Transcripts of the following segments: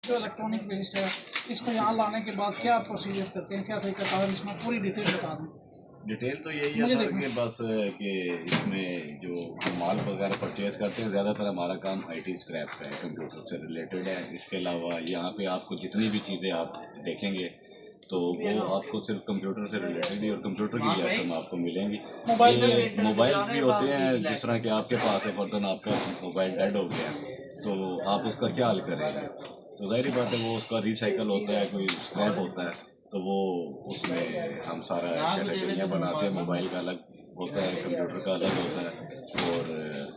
جو electronic waste ہے اس کو یہاں لانے کے بعد کیا پروسیجر کرتے ہیں, کیا طریقہ کار ہے, اس میں پوری ڈیٹیل بتا دیں. ڈیٹیل تو یہی ہے سر کہ بس کہ اس میں جو مال وغیرہ پرچیز کرتے ہیں زیادہ تر ہمارا کام آئی ٹی اسکریپ کا ہے, کمپیوٹر سے ریلیٹڈ ہے. اس کے علاوہ یہاں پہ آپ کو جتنی بھی چیزیں آپ دیکھیں گے تو وہ آپ کو صرف کمپیوٹر سے ریلیٹڈ ہی اور کمپیوٹر کی آئٹم آپ کو ملیں گی. موبائل بھی ہوتے ہیں, جس طرح کہ آپ کے پاس ہے فردن آپ کا موبائل ڈیڈ ہو گیا تو آپ اس کا کیا حل کریں گے, تو ظاہری بات ہے وہ اس کا ریسائیکل ہوتا ہے, کوئی اسکریپ ہوتا ہے تو وہ اس میں ہم سارا کیٹیگریاں بناتے ہیں. موبائل کا الگ ہوتا ہے, کمپیوٹر کا الگ ہوتا ہے, اور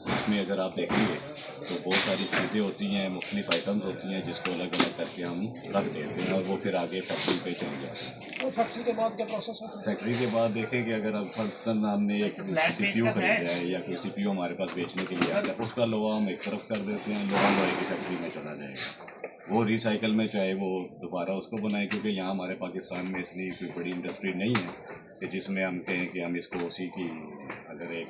اس میں اگر آپ دیکھیں گے تو بہت ساری چیزیں ہوتی ہیں, مختلف آئٹمز ہوتی ہیں جس کو الگ الگ کر کے ہم رکھ دیتے ہیں اور وہ پھر آگے فیکٹری پہ چل جاتے ہیں. فیکٹری کے بعد کیا پروسیس ہوتا ہے؟ فیکٹری کے بعد دیکھیں کہ اگر اب فردن ہم نے ایک سی پی یو خریدا ہے یا کوئی سی پی یو ہمارے پاس بیچنے کے لیے آتا ہے, اس کا لوہا ہم ایک طرف کر دیتے ہیں, لوہا لوہے کی فیکٹری میں چلا جائے گا, وہ ریسائیکل میں چاہے وہ دوبارہ اس کو بنائے, کیونکہ یہاں ہمارے پاکستان میں اتنی کوئی بڑی انڈسٹری نہیں ہے کہ جس میں ہم کہیں کہ ہم اس کو اسی کی اگر ایک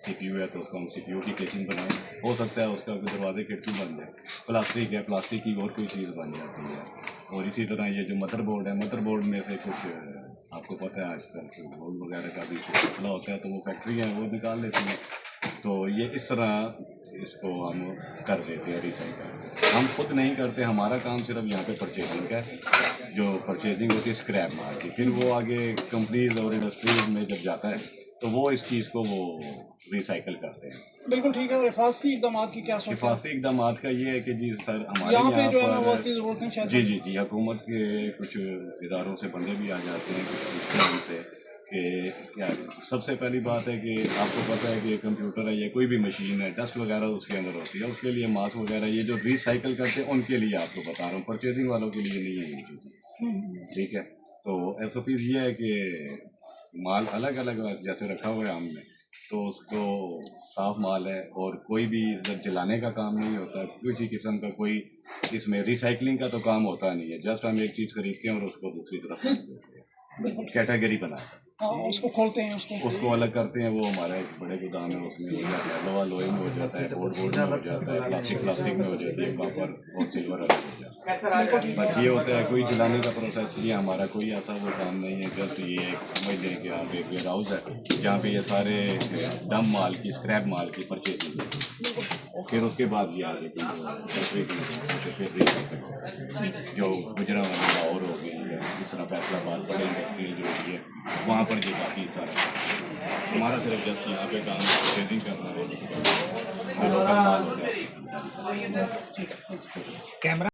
سی پی یو ہے تو اس کو ہم سی پی یو کی کیسنگ بنائیں. ہو سکتا ہے اس کا دروازے کھڑکی بن جائے, پلاسٹک ہے پلاسٹک کی اور کوئی چیز بن جاتی ہے. اور اسی طرح یہ جو مدر بورڈ ہے, مدر بورڈ میں سے کچھ آپ کو پتہ ہے آج کل بورڈ وغیرہ کا بھی مسئلہ ہوتا ہے تو وہ فیکٹری ہے وہ نکال لیتی ہیں. تو یہ اس طرح اس کو ہم کر دیتے ہیں ریسائیکل. ہم خود نہیں کرتے, ہمارا کام صرف یہاں پہ پرچیزنگ کا ہے, جو پرچیزنگ ہوتی ہے اسکریپ مال کی, پھر وہ آگے کمپنیز اور انڈسٹریز میں جب جاتا ہے تو وہ اس چیز کو وہ ریسائیکل کرتے ہیں. بالکل ٹھیک ہے. اور حفاظتی اقدامات کی کیا سوچ ہے؟ حفاظتی اقدامات کا یہ ہے کہ جی سر ہمارے یہاں پہ جو ہے نا وہ پر ضرورتیں شاید جی حکومت کے کچھ اداروں سے بندے بھی آ جاتے ہیں, کچھ پوچھتے ہیں سے کہ کیا سب سے پہلی بات ہے کہ آپ کو پتہ ہے کہ کمپیوٹر ہے یا کوئی بھی مشین ہے, ڈسٹ وغیرہ اس کے اندر ہوتی ہے, اس کے لیے ماسک وغیرہ یہ جو ریسائیکل کرتے ہیں ان کے لیے آپ کو بتا رہا ہوں, پرچیزنگ والوں کے لیے نہیں ہے یہ چیز. ٹھیک ہے, تو ایس او پیز یہ ہے کہ مال الگ الگ جیسے رکھا ہوا ہے ہم نے تو اس کو صاف مال ہے, اور کوئی بھی جلانے کا کام نہیں ہوتا, کسی قسم کا کوئی اس میں ریسائکلنگ کا تو کام ہوتا نہیں ہے. جسٹ ہم ایک چیز خریدتے ہیں اور اس کو دوسری طرف کیٹیگری بناتے ہیں, اس کو کھولتے ہیں, اس کو الگ کرتے ہیں. وہ ہمارا ایک بڑے گودام ہے, اس میں ہو جاتا ہے, لوہا لوہے میں ہو جاتا ہے, بورڈ بورڈ میں ہو جاتا ہے, پلاسٹک پلاسٹک میں ہو جاتی ہے, کاپر اور سلور الگ ہو جاتا ہے. بس یہ ہوتا ہے, کوئی جلانے کا پروسیس یہ ہمارا کوئی ایسا وہ کام نہیں ہے. جسٹ یہ ایک سمجھ لیں کہ آپ ایک ویئر ہاؤس ہے جہاں پہ یہ سارے ڈم مال کی اسکریپ مال کی پرچیزنگ ہے, پھر اس کے بعد یہ آگے جو گجرا اور ہو گئی ہے, اس طرح فیصلہ آباد بڑے انڈسٹریل جو ہوتی ہے وہاں پر یہ کافی سارا ہمارا صرف جسٹ یہاں پہ کام پرچیزنگ کرنا ہے, لوکل مال ہو جاتا ہے.